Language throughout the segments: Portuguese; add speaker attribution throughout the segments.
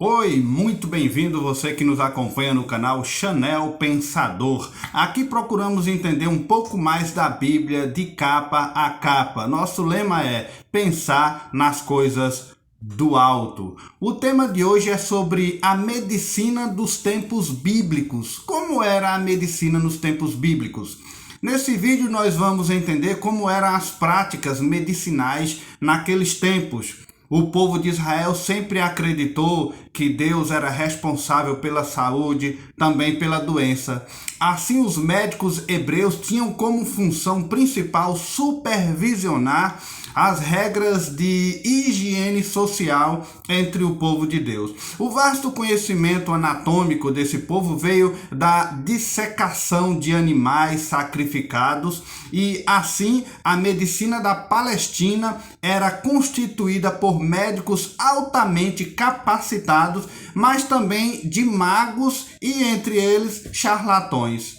Speaker 1: Oi, muito bem-vindo você que nos acompanha no canal Chanel Pensador. Aqui procuramos entender um pouco mais da Bíblia de capa a capa. Nosso lema é pensar nas coisas do alto. O tema de hoje é sobre a medicina dos tempos bíblicos. Como era a medicina nos tempos bíblicos? Nesse vídeo nós vamos entender como eram as práticas medicinais naqueles tempos. O povo de Israel sempre acreditou que Deus era responsável pela saúde, também pela doença. Assim, os médicos hebreus tinham como função principal supervisionar as regras de higiene social entre o povo de Deus. O vasto conhecimento anatômico desse povo veio da dissecação de animais sacrificados e, assim, a medicina da Palestina era constituída por médicos altamente capacitados, mas também de magos e, entre eles, charlatões.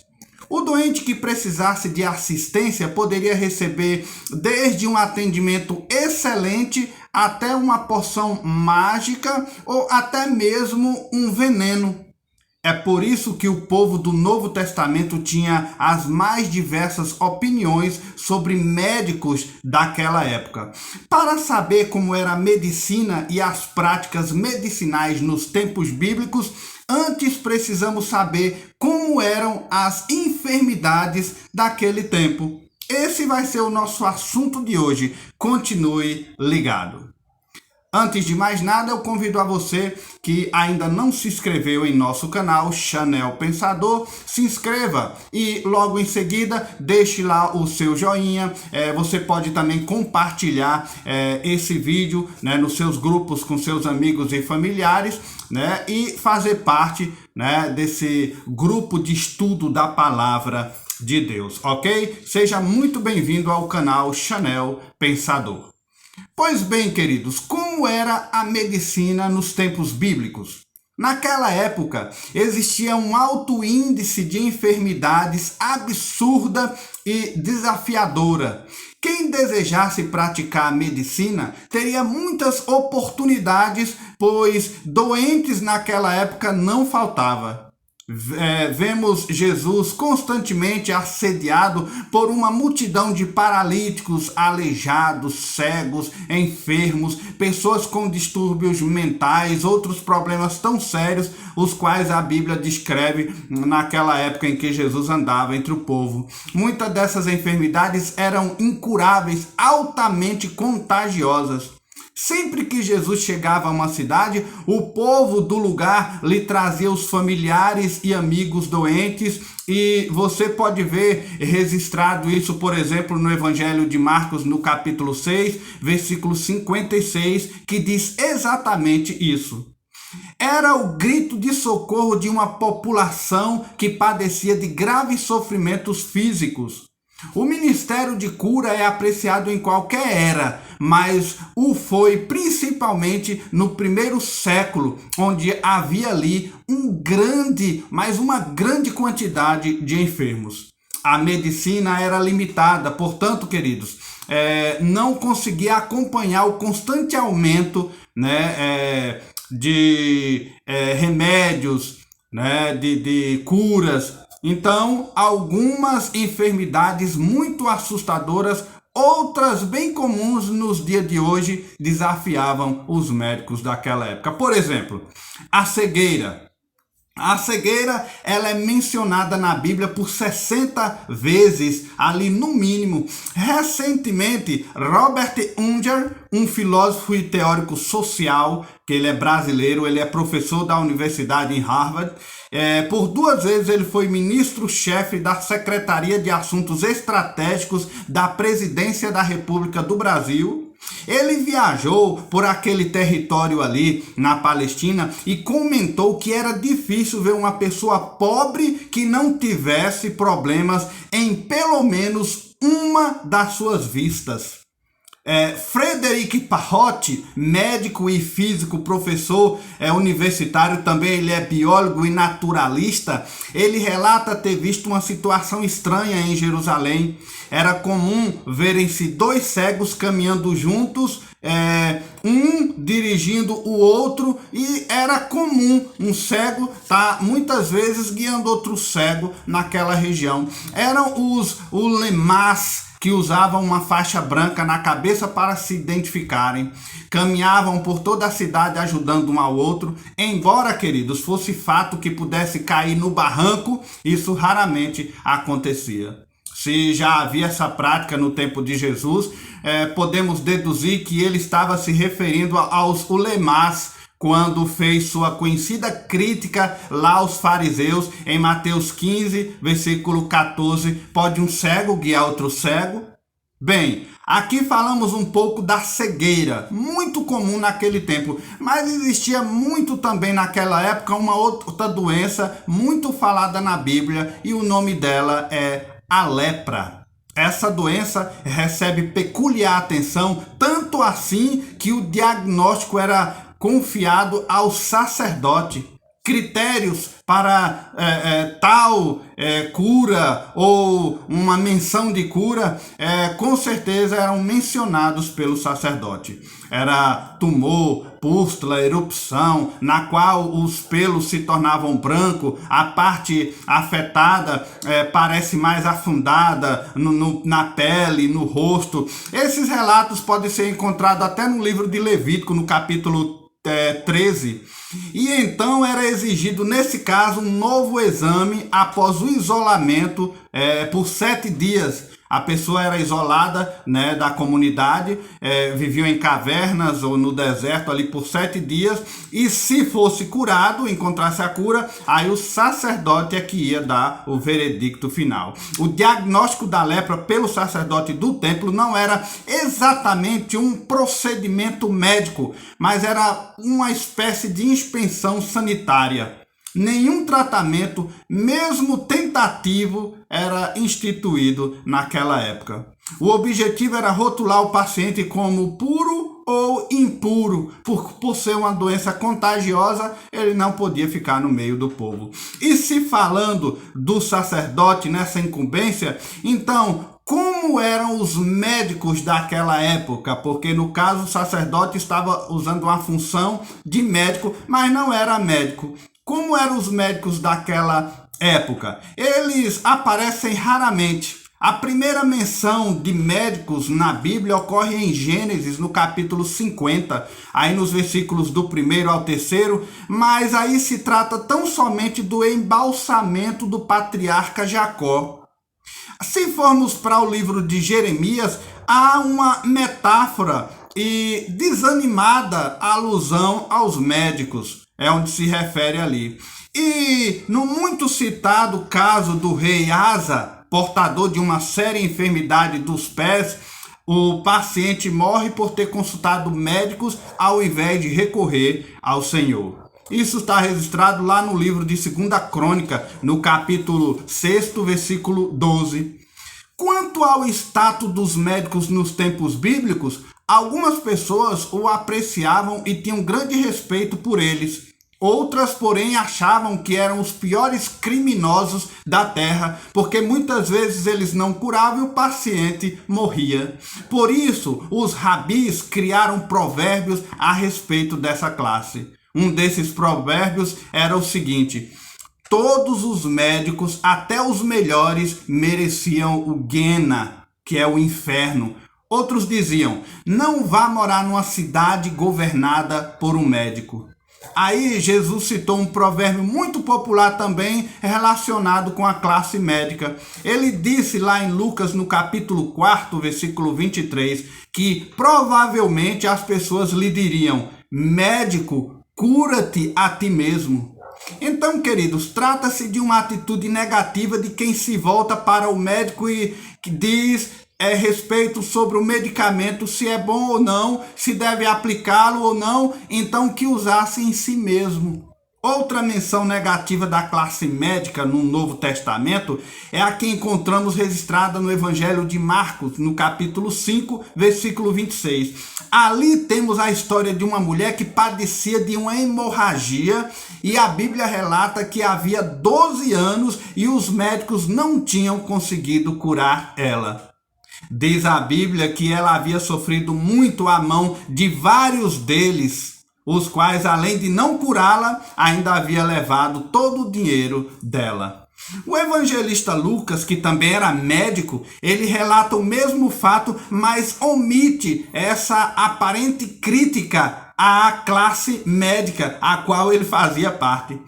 Speaker 1: O doente que precisasse de assistência poderia receber desde um atendimento excelente até uma poção mágica ou até mesmo um veneno. É por isso que o povo do Novo Testamento tinha as mais diversas opiniões sobre médicos daquela época. Para saber como era a medicina e as práticas medicinais nos tempos bíblicos, antes precisamos saber como eram as enfermidades daquele tempo. Esse vai ser o nosso assunto de hoje. Continue ligado. Antes de mais nada, eu convido a você que ainda não se inscreveu em nosso canal Chanel Pensador, se inscreva e logo em seguida deixe lá o seu joinha. Você pode também compartilhar esse vídeo, nos seus grupos com seus amigos e familiares, e fazer parte, desse grupo de estudo da palavra de Deus, ok? Seja muito bem-vindo ao canal Chanel Pensador. Pois bem, queridos, como era a medicina nos tempos bíblicos? Naquela época, existia um alto índice de enfermidades absurda e desafiadora. Quem desejasse praticar a medicina teria muitas oportunidades, pois doentes naquela época não faltava. Vemos Jesus constantemente assediado por uma multidão de paralíticos, aleijados, cegos, enfermos, pessoas com distúrbios mentais, outros problemas tão sérios, os quais a Bíblia descreve naquela época em que Jesus andava entre o povo. Muitas dessas enfermidades eram incuráveis, altamente contagiosas. Sempre que Jesus chegava a uma cidade, o povo do lugar lhe trazia os familiares e amigos doentes, e você pode ver registrado isso, por exemplo, no Evangelho de Marcos, no capítulo 6, versículo 56, que diz exatamente isso. Era o grito de socorro de uma população que padecia de graves sofrimentos físicos. O ministério de cura é apreciado em qualquer era, mas o foi principalmente no primeiro século, onde havia ali uma grande quantidade de enfermos. A medicina era limitada, portanto, queridos, não conseguia acompanhar o constante aumento, de remédios, de curas. Então, algumas enfermidades muito assustadoras, outras bem comuns nos dias de hoje, desafiavam os médicos daquela época. Por exemplo, a cegueira. A cegueira, ela é mencionada na Bíblia por 60 vezes, ali no mínimo. Recentemente, Robert Unger, um filósofo e teórico social, que ele é brasileiro, ele é professor da universidade em Harvard, por 2 vezes ele foi ministro-chefe da Secretaria de Assuntos Estratégicos da Presidência da República do Brasil. Ele viajou por aquele território ali na Palestina e comentou que era difícil ver uma pessoa pobre que não tivesse problemas em pelo menos uma das suas vistas. Frederic Parrot, médico e físico, professor universitário, também ele é biólogo e naturalista. Ele relata ter visto uma situação estranha em Jerusalém. Era comum verem-se dois cegos caminhando juntos, um dirigindo o outro, e era comum um cego estar muitas vezes guiando outro cego naquela região. Eram os ulemás, que usavam uma faixa branca na cabeça para se identificarem. Caminhavam por toda a cidade ajudando um ao outro. Embora, queridos, fosse fato que pudesse cair no barranco, isso raramente acontecia. Se já havia essa prática no tempo de Jesus, podemos deduzir que ele estava se referindo aos ulemás, quando fez sua conhecida crítica lá aos fariseus, em Mateus 15, versículo 14, pode um cego guiar outro cego? Bem, aqui falamos um pouco da cegueira, muito comum naquele tempo, mas existia muito também naquela época uma outra doença muito falada na Bíblia, e o nome dela é a lepra. Essa doença recebe peculiar atenção, tanto assim que o diagnóstico era confiado ao sacerdote. Critérios para tal cura ou uma menção de cura, com certeza eram mencionados pelo sacerdote. Era tumor, pústula, erupção, na qual os pelos se tornavam branco, a parte afetada parece mais afundada na pele, no rosto. Esses relatos podem ser encontrados até no livro de Levítico, no capítulo 13. E então era exigido nesse caso um novo exame após o isolamento por 7 dias. A pessoa era isolada, né, da comunidade, viviam em cavernas ou no deserto ali por 7 dias, e se fosse curado, encontrasse a cura, aí o sacerdote é que ia dar o veredicto final. O diagnóstico da lepra pelo sacerdote do templo não era exatamente um procedimento médico, mas era uma espécie de inspeção sanitária. Nenhum tratamento, mesmo tentativo, era instituído naquela época. O objetivo era rotular o paciente como puro ou impuro. Por ser uma doença contagiosa, ele não podia ficar no meio do povo. E se falando do sacerdote nessa incumbência, então, como eram os médicos daquela época? Porque no caso o sacerdote estava usando uma função de médico, mas não era médico. Como eram os médicos daquela época? Eles aparecem raramente. A primeira menção de médicos na Bíblia ocorre em Gênesis, no capítulo 50, aí nos versículos do 1º ao 3º, mas aí se trata tão somente do embalsamento do patriarca Jacó. Se formos para o livro de Jeremias, há uma metáfora e desanimada alusão aos médicos. É onde se refere ali. E no muito citado caso do rei Asa, portador de uma séria enfermidade dos pés, o paciente morre por ter consultado médicos ao invés de recorrer ao Senhor. Isso está registrado lá no livro de 2ª Crônica, no capítulo 6, versículo 12. Quanto ao status dos médicos nos tempos bíblicos, algumas pessoas o apreciavam e tinham grande respeito por eles. Outras, porém, achavam que eram os piores criminosos da terra, porque muitas vezes eles não curavam e o paciente morria. Por isso, os rabis criaram provérbios a respeito dessa classe. Um desses provérbios era o seguinte: todos os médicos, até os melhores, mereciam o Guiena, que é o inferno. Outros diziam: não vá morar numa cidade governada por um médico. Aí Jesus citou um provérbio muito popular também relacionado com a classe médica. Ele disse lá em Lucas, no capítulo 4, versículo 23, que provavelmente as pessoas lhe diriam: médico, cura-te a ti mesmo. Então, queridos, trata-se de uma atitude negativa de quem se volta para o médico e diz respeito sobre o medicamento, se é bom ou não, se deve aplicá-lo ou não, então que usasse em si mesmo. Outra menção negativa da classe médica no Novo Testamento é a que encontramos registrada no Evangelho de Marcos, no capítulo 5, versículo 26. Ali temos a história de uma mulher que padecia de uma hemorragia e a Bíblia relata que havia 12 anos e os médicos não tinham conseguido curar ela. Diz a Bíblia que ela havia sofrido muito à mão de vários deles, os quais, além de não curá-la, ainda havia levado todo o dinheiro dela. O evangelista Lucas, que também era médico, ele relata o mesmo fato, mas omite essa aparente crítica à classe médica, a qual ele fazia parte.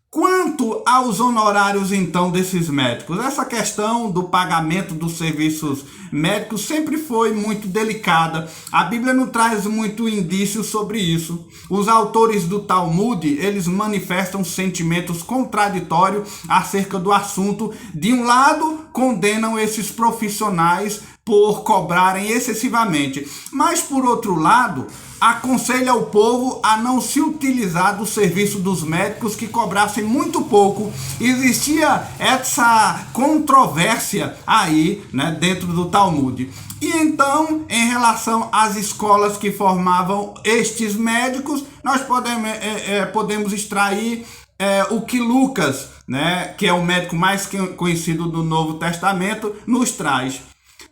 Speaker 1: Quanto aos honorários, então, desses médicos, essa questão do pagamento dos serviços médicos sempre foi muito delicada. A Bíblia não traz muito indício sobre isso. Os autores do Talmud, eles manifestam sentimentos contraditórios acerca do assunto. De um lado, condenam esses profissionais por cobrarem excessivamente, mas por outro lado, aconselha o povo a não se utilizar do serviço dos médicos que cobrassem muito pouco. Existia essa controvérsia aí, né, dentro do Talmud. E então, em relação às escolas que formavam estes médicos, nós podemos extrair o que Lucas, né, que é o médico mais conhecido do Novo Testamento, nos traz.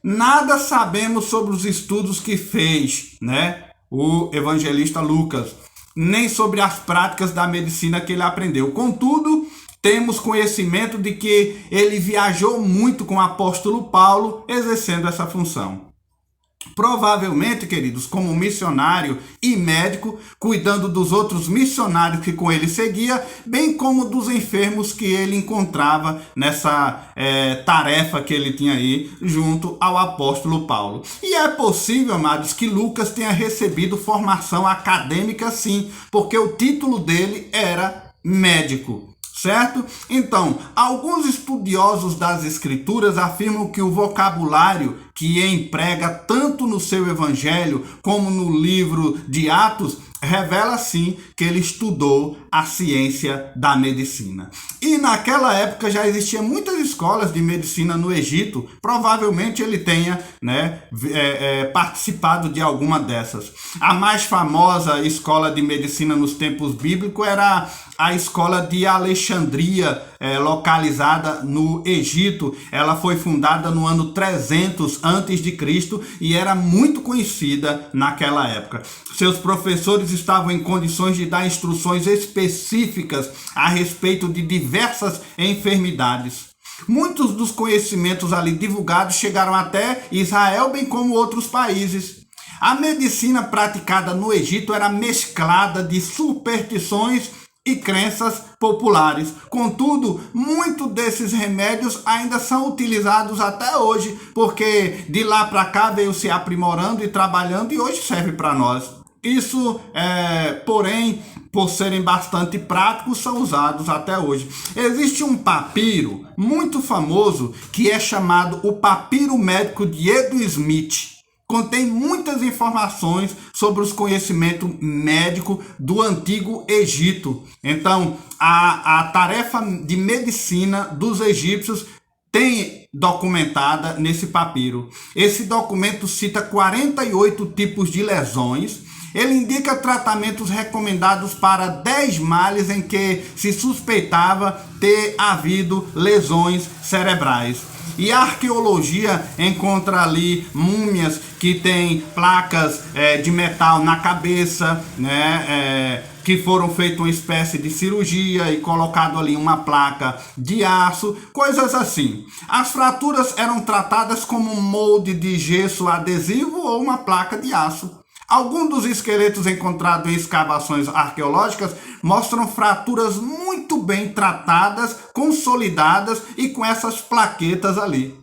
Speaker 1: Nada sabemos sobre os estudos que fez, né, o evangelista Lucas, nem sobre as práticas da medicina que ele aprendeu. Contudo, temos conhecimento de que ele viajou muito com o apóstolo Paulo, exercendo essa função. Provavelmente, queridos, como missionário e médico, cuidando dos outros missionários que com ele seguia, bem como dos enfermos que ele encontrava nessa tarefa que ele tinha aí junto ao apóstolo Paulo. E é possível, amados, que Lucas tenha recebido formação acadêmica sim, porque o título dele era médico. Certo? Então, alguns estudiosos das Escrituras afirmam que o vocabulário que emprega tanto no seu evangelho como no livro de Atos revela sim que ele estudou a ciência da medicina. E naquela época já existiam muitas escolas de medicina no Egito. Provavelmente ele tenha, né, participado de alguma dessas. A mais famosa escola de medicina nos tempos bíblicos era a escola de Alexandria, localizada no Egito. Ela foi fundada no ano 300 a.C. e era muito conhecida naquela época. Seus professores estavam em condições de dar instruções específicas a respeito de diversas enfermidades. Muitos dos conhecimentos ali divulgados chegaram até Israel, bem como outros países. A medicina praticada no Egito era mesclada de superstições e crenças populares. Contudo, muitos desses remédios ainda são utilizados até hoje, porque de lá para cá veio se aprimorando e trabalhando e hoje serve para nós. Isso, porém, por serem bastante práticos, são usados até hoje. Existe um papiro muito famoso que é chamado o Papiro Médico de Edo Smith. Contém muitas informações sobre os conhecimentos médicos do Antigo Egito. Então, a tarefa de medicina dos egípcios tem documentada nesse papiro. Esse documento cita 48 tipos de lesões. Ele indica tratamentos recomendados para 10 males em que se suspeitava ter havido lesões cerebrais. E a arqueologia encontra ali múmias que têm placas de metal na cabeça, né, que foram feitas uma espécie de cirurgia e colocado ali uma placa de aço, coisas assim. As fraturas eram tratadas como um molde de gesso adesivo ou uma placa de aço. Alguns dos esqueletos encontrados em escavações arqueológicas mostram fraturas muito bem tratadas, consolidadas e com essas plaquetas ali.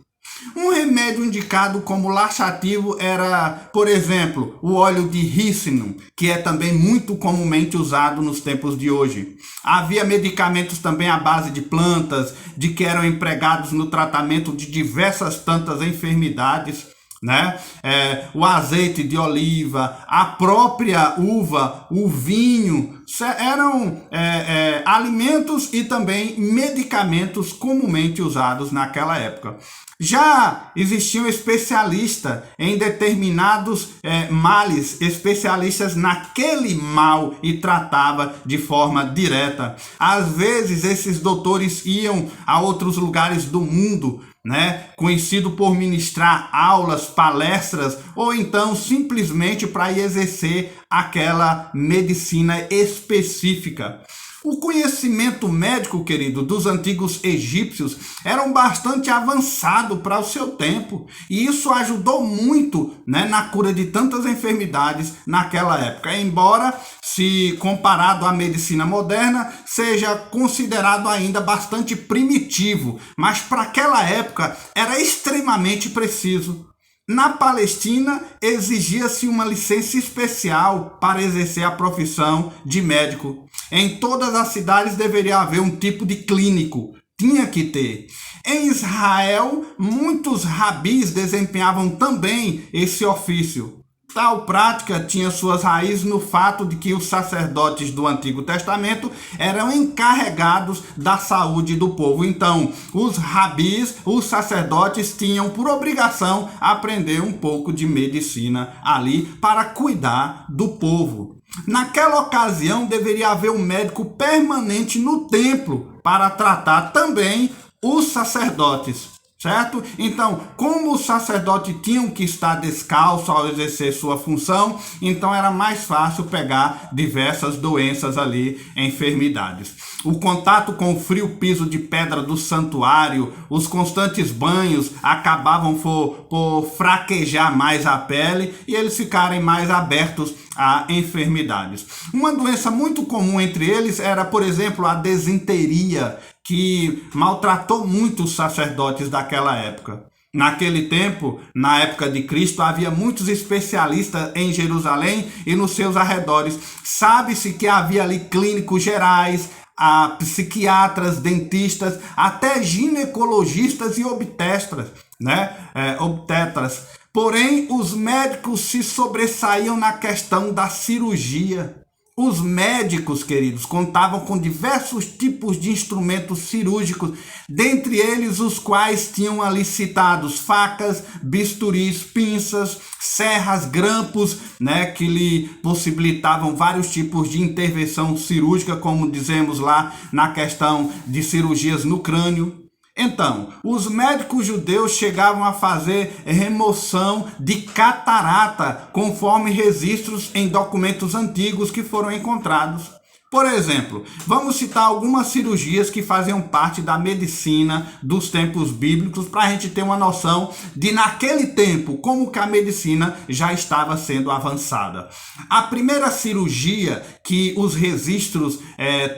Speaker 1: Um remédio indicado como laxativo era, por exemplo, o óleo de rícino, que é também muito comumente usado nos tempos de hoje. Havia medicamentos também à base de plantas, de que eram empregados no tratamento de diversas tantas enfermidades. né? O azeite de oliva, a própria uva, o vinho, eram alimentos e também medicamentos comumente usados naquela época. Já existiam especialistas em determinados males, especialistas naquele mal e tratava de forma direta. Às vezes esses doutores iam a outros lugares do mundo, né, conhecido por ministrar aulas, palestras, ou então simplesmente para exercer aquela medicina específica. O conhecimento médico, querido, dos antigos egípcios era bastante avançado para o seu tempo, e isso ajudou muito, né, na cura de tantas enfermidades naquela época, embora, se comparado à medicina moderna, seja considerado ainda bastante primitivo, mas para aquela época era extremamente preciso. Na Palestina, exigia-se uma licença especial para exercer a profissão de médico. Em todas as cidades deveria haver um tipo de clínico. Tinha que ter. Em Israel, muitos rabis desempenhavam também esse ofício. Tal prática tinha suas raízes no fato de que os sacerdotes do Antigo Testamento eram encarregados da saúde do povo. Então, os rabis, os sacerdotes, tinham por obrigação aprender um pouco de medicina ali para cuidar do povo. Naquela ocasião, deveria haver um médico permanente no templo para tratar também os sacerdotes. Certo? Então, como os sacerdotes tinham que estar descalço ao exercer sua função, então era mais fácil pegar diversas doenças ali, enfermidades. O contato com o frio piso de pedra do santuário, os constantes banhos acabavam por fraquejar mais a pele e eles ficarem mais abertos a enfermidades. Uma doença muito comum entre eles era, por exemplo, a desinteria, que maltratou muito os sacerdotes daquela época. Naquele tempo, na época de Cristo, havia muitos especialistas em Jerusalém e nos seus arredores. Sabe-se que havia ali clínicos gerais, psiquiatras, dentistas, até ginecologistas e obstetras, né? Obstetras. Porém, os médicos se sobressaíam na questão da cirurgia. Os médicos, queridos, contavam com diversos tipos de instrumentos cirúrgicos, dentre eles os quais tinham ali citados facas, bisturis, pinças, serras, grampos, né, que lhe possibilitavam vários tipos de intervenção cirúrgica, como dizemos lá na questão de cirurgias no crânio. Então, os médicos judeus chegavam a fazer remoção de catarata, conforme registros em documentos antigos que foram encontrados. Por exemplo, vamos citar algumas cirurgias que faziam parte da medicina dos tempos bíblicos para a gente ter uma noção de, naquele tempo, como que a medicina já estava sendo avançada. A primeira cirurgia que os registros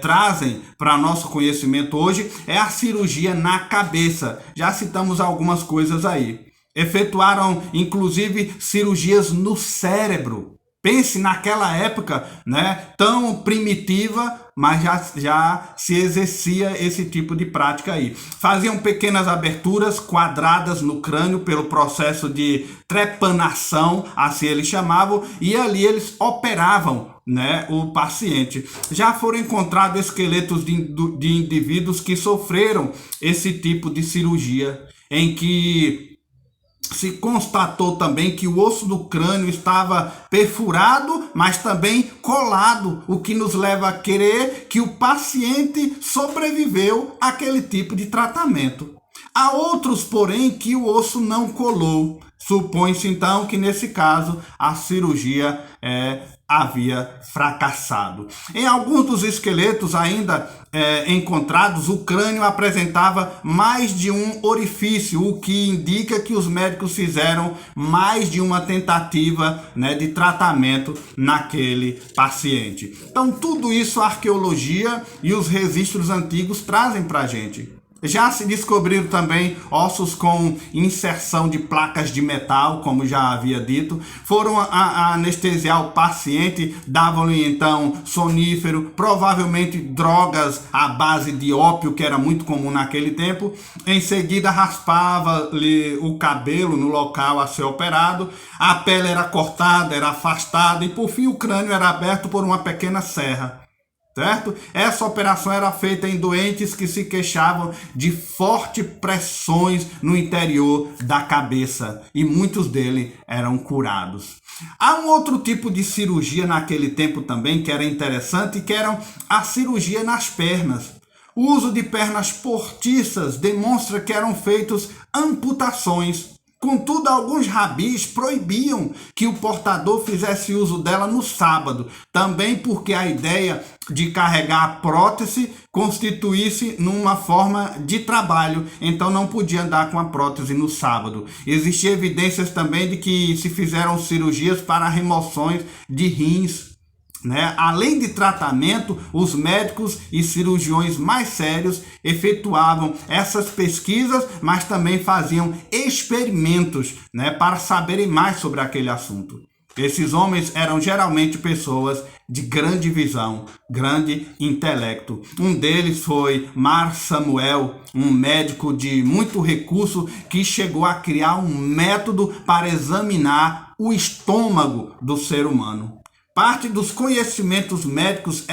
Speaker 1: trazem para nosso conhecimento hoje é a cirurgia na cabeça. Já citamos algumas coisas aí. Efetuaram, inclusive, cirurgias no cérebro. Pense naquela época, né, tão primitiva, mas já se exercia esse tipo de prática aí. Faziam pequenas aberturas quadradas no crânio pelo processo de trepanação, assim eles chamavam, e ali eles operavam, né, o paciente. Já foram encontrados esqueletos de indivíduos que sofreram esse tipo de cirurgia, em que se constatou também que o osso do crânio estava perfurado, mas também colado, o que nos leva a crer que o paciente sobreviveu àquele tipo de tratamento. Há outros, porém, que o osso não colou. Supõe-se, então, que nesse caso a cirurgia havia fracassado. Em alguns dos esqueletos ainda encontrados, o crânio apresentava mais de um orifício, o que indica que os médicos fizeram mais de uma tentativa, né, de tratamento naquele paciente. Então, tudo isso a arqueologia e os registros antigos trazem para a gente. Já se descobriram também ossos com inserção de placas de metal, como já havia dito. Foram a anestesiar o paciente, davam-lhe então sonífero, provavelmente drogas à base de ópio, que era muito comum naquele tempo. Em seguida, raspava-lhe o cabelo no local a ser operado. A pele era cortada, era afastada e, por fim, o crânio era aberto por uma pequena serra. Certo? Essa operação era feita em doentes que se queixavam de fortes pressões no interior da cabeça e muitos deles eram curados. Há um outro tipo de cirurgia naquele tempo também que era interessante, que era a cirurgia nas pernas. O uso de pernas postiças demonstra que eram feitas amputações. Contudo, alguns rabis proibiam que o portador fizesse uso dela no sábado, também porque a ideia de carregar a prótese constituísse numa forma de trabalho, então não podia andar com a prótese no sábado. Existiam evidências também de que se fizeram cirurgias para remoções de rins. Além de tratamento, os médicos e cirurgiões mais sérios efetuavam essas pesquisas, mas também faziam experimentos, para saberem mais sobre aquele assunto. Esses homens eram geralmente pessoas de grande visão, grande intelecto. Um deles foi Mar Samuel, um médico de muito recurso que chegou a criar um método para examinar o estômago do ser humano. Parte dos conhecimentos médicos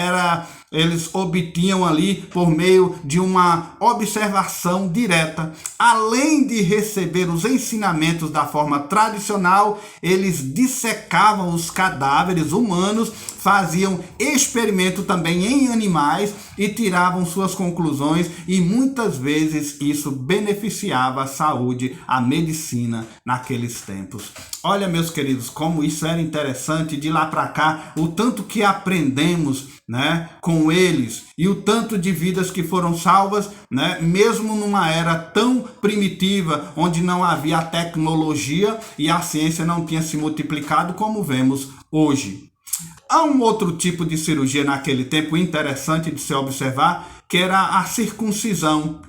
Speaker 1: eles obtinham ali por meio de uma observação direta. Além de receber os ensinamentos da forma tradicional, eles dissecavam os cadáveres humanos, faziam experimento também em animais e tiravam suas conclusões, e muitas vezes isso beneficiava a saúde, a medicina naqueles tempos. Olha, meus queridos, como isso era interessante. De lá para cá, o tanto que aprendemos, com eles, e o tanto de vidas que foram salvas, mesmo numa era tão primitiva, onde não havia a tecnologia e a ciência não tinha se multiplicado como vemos hoje. Há um outro tipo de cirurgia naquele tempo interessante de se observar, que era a circuncisão.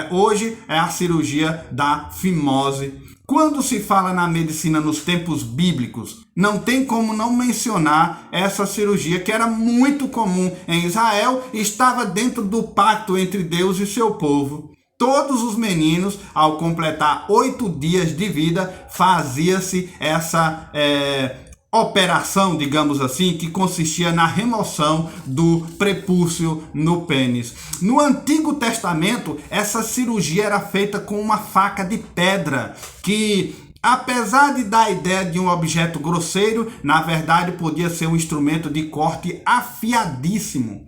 Speaker 1: Hoje é a cirurgia da fimose. Quando se fala na medicina nos tempos bíblicos, não tem como não mencionar essa cirurgia, que era muito comum em Israel e estava dentro do pacto entre Deus e seu povo. Todos os meninos, ao completar 8 dias de vida, fazia-se essa operação, digamos assim, que consistia na remoção do prepúcio no pênis. No Antigo Testamento, essa cirurgia era feita com uma faca de pedra, que, apesar de dar a ideia de um objeto grosseiro, na verdade podia ser um instrumento de corte afiadíssimo.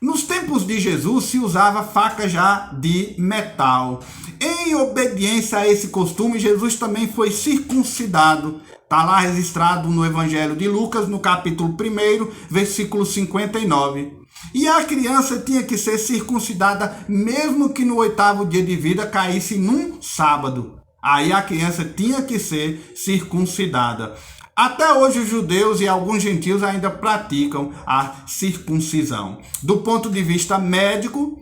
Speaker 1: Nos tempos de Jesus se usava faca já de metal. Em obediência a esse costume, Jesus também foi circuncidado. Está lá registrado no Evangelho de Lucas, no capítulo 1, versículo 59. E a criança tinha que ser circuncidada mesmo que no 8º dia de vida caísse num sábado. Aí a criança tinha que ser circuncidada. Até hoje os judeus e alguns gentios ainda praticam a circuncisão. Do ponto de vista médico,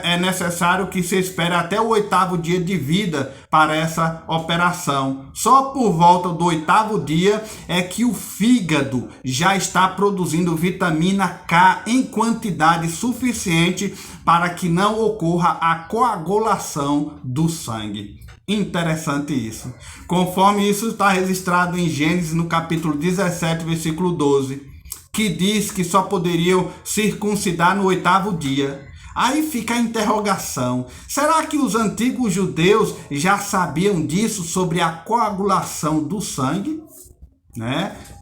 Speaker 1: é necessário que se espere até o 8º dia de vida para essa operação. Só por volta do 8º dia é que o fígado já está produzindo vitamina K em quantidade suficiente para que não ocorra a coagulação do sangue. Interessante isso. Conforme isso está registrado em Gênesis, no capítulo 17, versículo 12, que diz que só poderiam circuncidar no 8º dia. Aí fica a interrogação: será que os antigos judeus já sabiam disso, sobre a coagulação do sangue?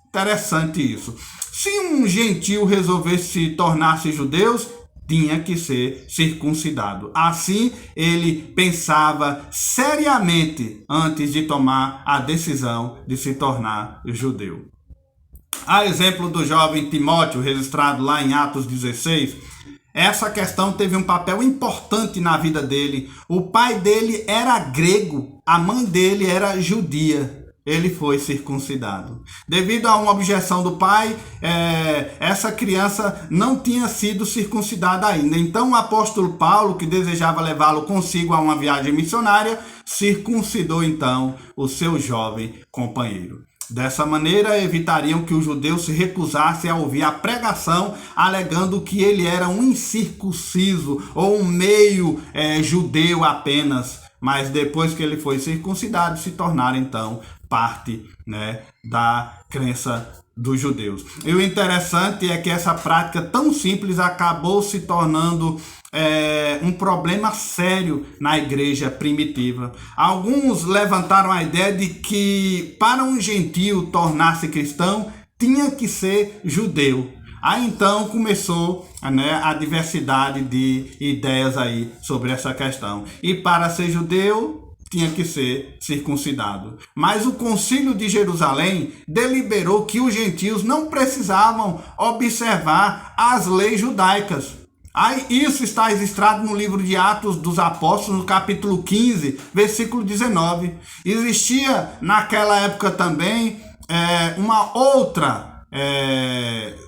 Speaker 1: Interessante isso. Se um gentio resolvesse tornar-se judeu, tinha que ser circuncidado. Assim, ele pensava seriamente antes de tomar a decisão de se tornar judeu. A exemplo do jovem Timóteo, registrado lá em Atos 16, essa questão teve um papel importante na vida dele. O pai dele era grego, a mãe dele era judia. ele foi circuncidado. Devido a uma objeção do pai, essa criança não tinha sido circuncidada ainda. Então o apóstolo Paulo, que desejava levá-lo consigo a uma viagem missionária, circuncidou então o seu jovem companheiro. Dessa maneira, evitariam que os judeus se recusassem a ouvir a pregação, alegando que ele era um incircunciso ou um meio judeu apenas. Mas depois que ele foi circuncidado, se tornaram então parte, da crença dos judeus. E o interessante é que essa prática tão simples acabou se tornando um problema sério na igreja primitiva. Alguns levantaram a ideia de que para um gentio tornar-se cristão, tinha que ser judeu. Aí então começou a diversidade de ideias aí sobre essa questão. E para ser judeu, tinha que ser circuncidado. Mas o Concílio de Jerusalém deliberou que os gentios não precisavam observar as leis judaicas. Aí isso está registrado no livro de Atos dos Apóstolos, no capítulo 15, versículo 19. Existia naquela época também uma outra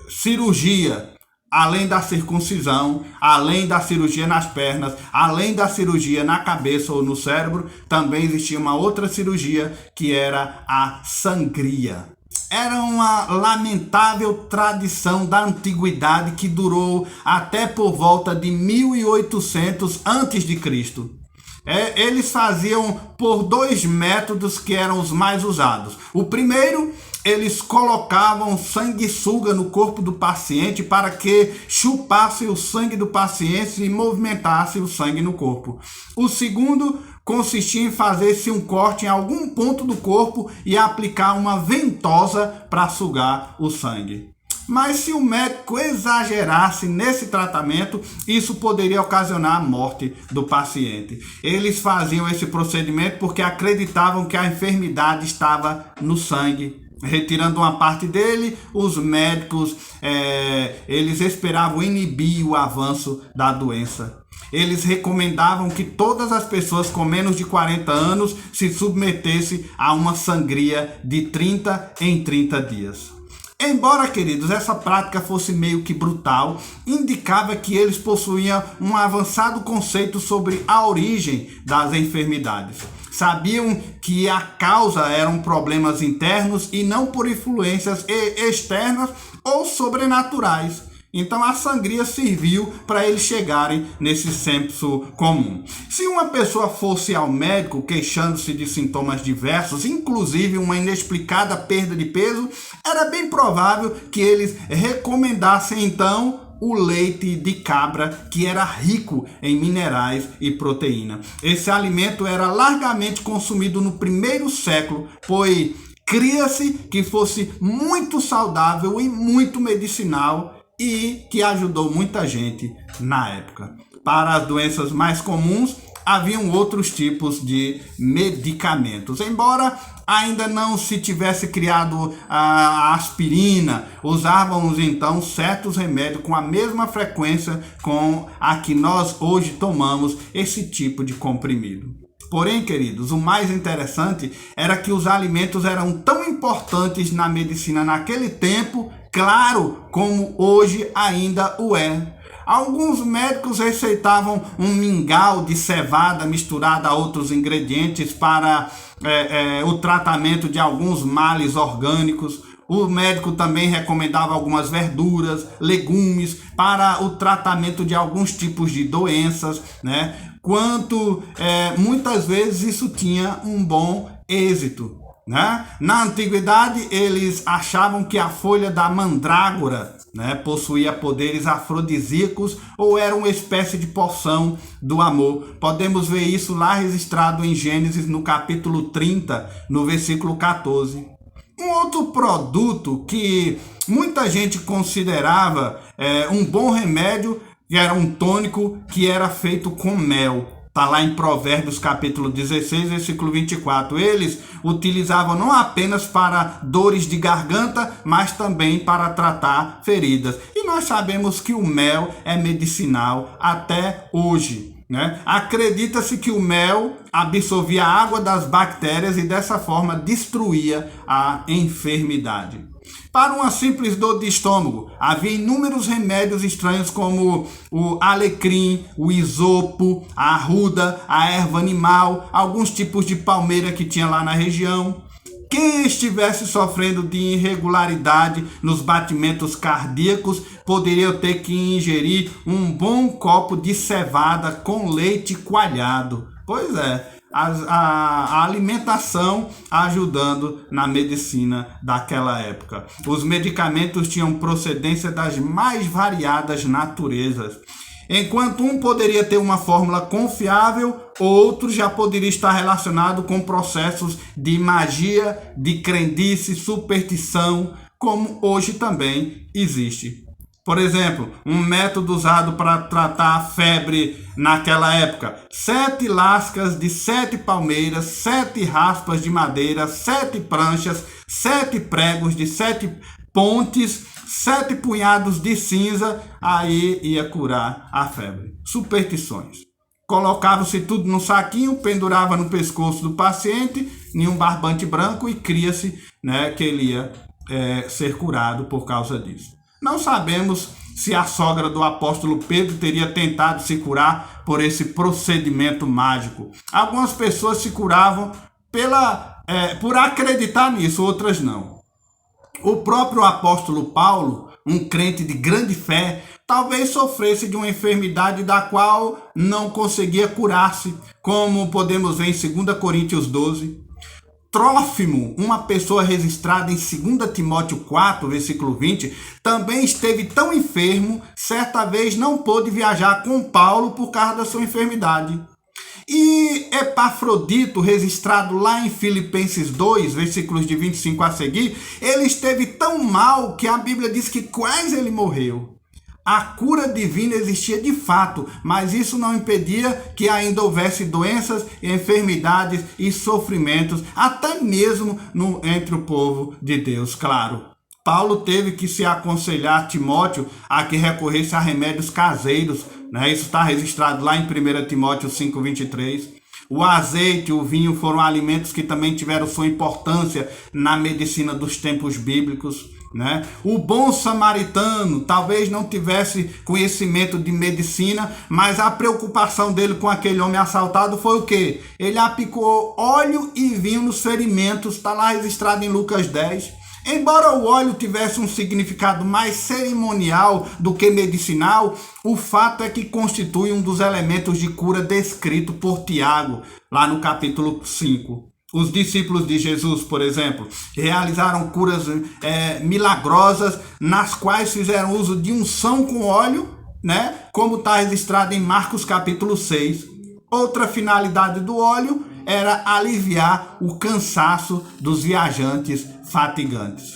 Speaker 1: cirurgia, além da circuncisão, além da cirurgia nas pernas, além da cirurgia na cabeça ou no cérebro, também existia uma outra cirurgia que era a sangria. Era uma lamentável tradição da antiguidade que durou até por volta de 1800 a.C. Eles faziam por 2 métodos que eram os mais usados. O primeiro, eles colocavam sanguessuga no corpo do paciente para que chupasse o sangue do paciente e movimentasse o sangue no corpo. O segundo consistia em fazer-se um corte em algum ponto do corpo e aplicar uma ventosa para sugar o sangue. Mas se o médico exagerasse nesse tratamento, isso poderia ocasionar a morte do paciente. Eles faziam esse procedimento porque acreditavam que a enfermidade estava no sangue. Retirando uma parte dele, os médicos eles esperavam inibir o avanço da doença. Eles recomendavam que todas as pessoas com menos de 40 anos se submetessem a uma sangria de 30 em 30 dias. Embora, queridos, essa prática fosse meio que brutal, indicava que eles possuíam um avançado conceito sobre a origem das enfermidades. Sabiam que a causa eram problemas internos e não por influências externas ou sobrenaturais. Então a sangria serviu para eles chegarem nesse senso comum. Se uma pessoa fosse ao médico queixando-se de sintomas diversos, inclusive uma inexplicada perda de peso, era bem provável que eles recomendassem então o leite de cabra, que era rico em minerais e proteína. Esse alimento era largamente consumido no 1º século, pois cria-se que fosse muito saudável e muito medicinal e que ajudou muita gente na época. Para as doenças mais comuns, haviam outros tipos de medicamentos. Embora ainda não se tivesse criado a aspirina, usávamos então certos remédios com a mesma frequência com a que nós hoje tomamos esse tipo de comprimido. Porém, queridos, o mais interessante era que os alimentos eram tão importantes na medicina naquele tempo, claro, como hoje ainda o é. Alguns médicos receitavam um mingau de cevada misturada a outros ingredientes para o tratamento de alguns males orgânicos. O médico também recomendava algumas verduras, legumes para o tratamento de alguns tipos de doenças, muitas vezes isso tinha um bom êxito. Na antiguidade, eles achavam que a folha da mandrágora possuía poderes afrodisíacos ou era uma espécie de poção do amor. Podemos ver isso lá registrado em Gênesis, no capítulo 30, no versículo 14. Um outro produto que muita gente considerava um bom remédio era um tônico que era feito com mel. Está lá em Provérbios capítulo 16, versículo 24. Eles utilizavam não apenas para dores de garganta, mas também para tratar feridas. E nós sabemos que o mel é medicinal até hoje. né? Acredita-se que o mel absorvia a água das bactérias e dessa forma destruía a enfermidade. Para uma simples dor de estômago, havia inúmeros remédios estranhos como o alecrim, o isopo, a arruda, a erva animal, alguns tipos de palmeira que tinha lá na região. Quem estivesse sofrendo de irregularidade nos batimentos cardíacos poderia ter que ingerir um bom copo de cevada com leite coalhado. Pois é, a alimentação ajudando na medicina daquela época. Os medicamentos tinham procedência das mais variadas naturezas. Enquanto um poderia ter uma fórmula confiável, outro já poderia estar relacionado com processos de magia, de crendice, superstição, como hoje também existe. Por exemplo, um método usado para tratar a febre naquela época: 7 lascas de 7 palmeiras, 7 raspas de madeira, 7 pranchas, 7 pregos de 7 pontes, 7 punhados de cinza, aí ia curar a febre. Superstições. Colocava-se tudo num saquinho, pendurava no pescoço do paciente, em um barbante branco e cria-se, né, que ele ia ser curado por causa disso. Não sabemos se a sogra do apóstolo Pedro teria tentado se curar por esse procedimento mágico. Algumas pessoas se curavam por acreditar nisso, outras não. O próprio apóstolo Paulo, um crente de grande fé, talvez sofresse de uma enfermidade da qual não conseguia curar-se, como podemos ver em 2 Coríntios 12. Trófimo, uma pessoa registrada em 2 Timóteo 4, versículo 20, também esteve tão enfermo, certa vez não pôde viajar com Paulo por causa da sua enfermidade. E Epafrodito, registrado lá em Filipenses 2, versículos de 25 a seguir, ele esteve tão mal que a Bíblia diz que quase ele morreu. A cura divina existia de fato, mas isso não impedia que ainda houvesse doenças, enfermidades e sofrimentos, até mesmo entre o povo de Deus, claro. Paulo teve que se aconselhar Timóteo a que recorresse a remédios caseiros, né? Isso está registrado lá em 1 Timóteo 5:23. O azeite e o vinho foram alimentos que também tiveram sua importância na medicina dos tempos bíblicos, né? O bom samaritano talvez não tivesse conhecimento de medicina, mas a preocupação dele com aquele homem assaltado foi o quê? Ele aplicou óleo e vinho nos ferimentos, está lá registrado em Lucas 10. Embora o óleo tivesse um significado mais cerimonial do que medicinal, o fato é que constitui um dos elementos de cura descrito por Tiago, lá no capítulo 5. Os discípulos de Jesus, por exemplo, realizaram curas milagrosas, nas quais fizeram uso de unção com óleo, né? Como está registrado em Marcos capítulo 6. Outra finalidade do óleo era aliviar o cansaço dos viajantes fatigantes.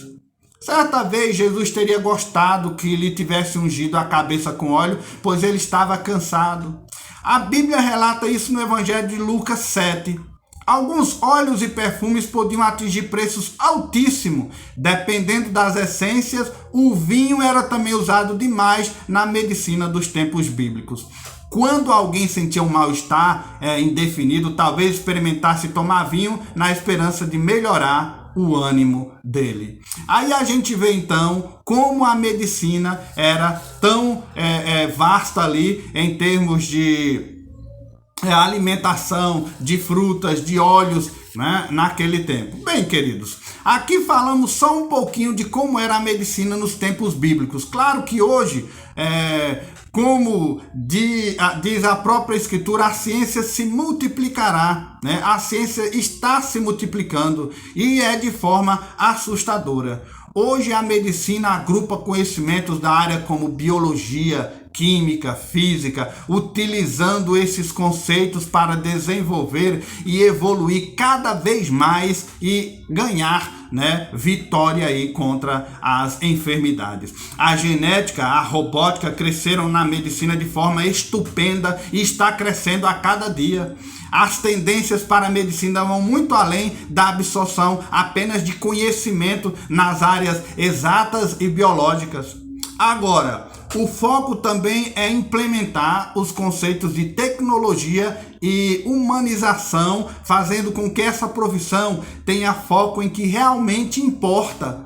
Speaker 1: Certa vez Jesus teria gostado que lhe tivesse ungido a cabeça com óleo, pois ele estava cansado. A Bíblia relata isso no Evangelho de Lucas 7. Alguns óleos e perfumes podiam atingir preços altíssimos. Dependendo das essências, o vinho era também usado demais na medicina dos tempos bíblicos. Quando alguém sentia um mal-estar indefinido, talvez experimentasse tomar vinho na esperança de melhorar o ânimo dele. Aí a gente vê então como a medicina era tão vasta ali em termos de alimentação, de frutas, de óleos, né, naquele tempo. Bem, queridos, aqui falamos só um pouquinho de como era a medicina nos tempos bíblicos. Claro que hoje, como diz a própria Escritura, a ciência se multiplicará, né? A ciência está se multiplicando e é de forma assustadora. Hoje a medicina agrupa conhecimentos da área como biologia, química, física, utilizando esses conceitos para desenvolver e evoluir cada vez mais e ganhar, né, vitória aí contra as enfermidades. A genética, a robótica cresceram na medicina de forma estupenda e está crescendo a cada dia. As tendências para a medicina vão muito além da absorção apenas de conhecimento nas áreas exatas e biológicas. Agora, O foco também é implementar os conceitos de tecnologia e humanização, fazendo com que essa profissão tenha foco em que realmente importa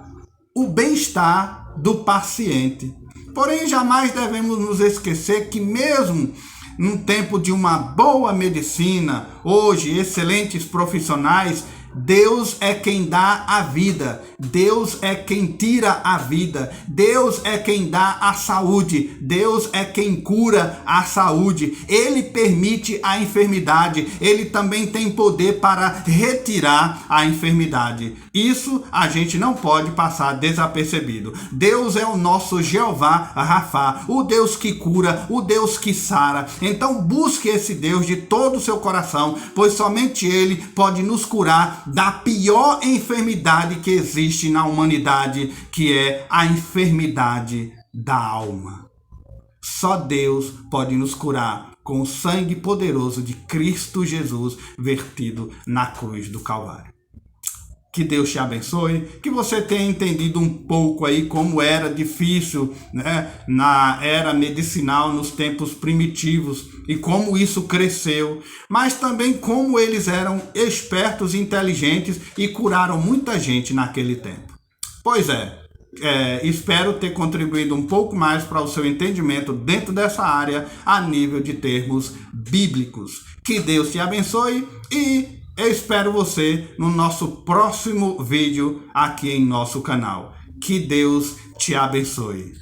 Speaker 1: o bem-estar do paciente. Porém, jamais devemos nos esquecer que mesmo num tempo de uma boa medicina, hoje excelentes profissionais, Deus é quem dá a vida, Deus é quem tira a vida, Deus é quem dá a saúde, Deus é quem cura a saúde. Ele permite a enfermidade, ele também tem poder para retirar a enfermidade. Isso a gente não pode passar desapercebido. Deus é o nosso Jeová Rafá, o Deus que cura, o Deus que sara. Então busque esse Deus de todo o seu coração, pois somente ele pode nos curar da pior enfermidade que existe na humanidade, que é a enfermidade da alma. Só Deus pode nos curar com o sangue poderoso de Cristo Jesus vertido na cruz do Calvário. Que Deus te abençoe, que você tenha entendido um pouco aí como era difícil, né, na era medicinal, nos tempos primitivos, e como isso cresceu, mas também como eles eram espertos e inteligentes e curaram muita gente naquele tempo. Pois espero ter contribuído um pouco mais para o seu entendimento dentro dessa área a nível de termos bíblicos. Que Deus te abençoe e eu espero você no nosso próximo vídeo aqui em nosso canal. Que Deus te abençoe.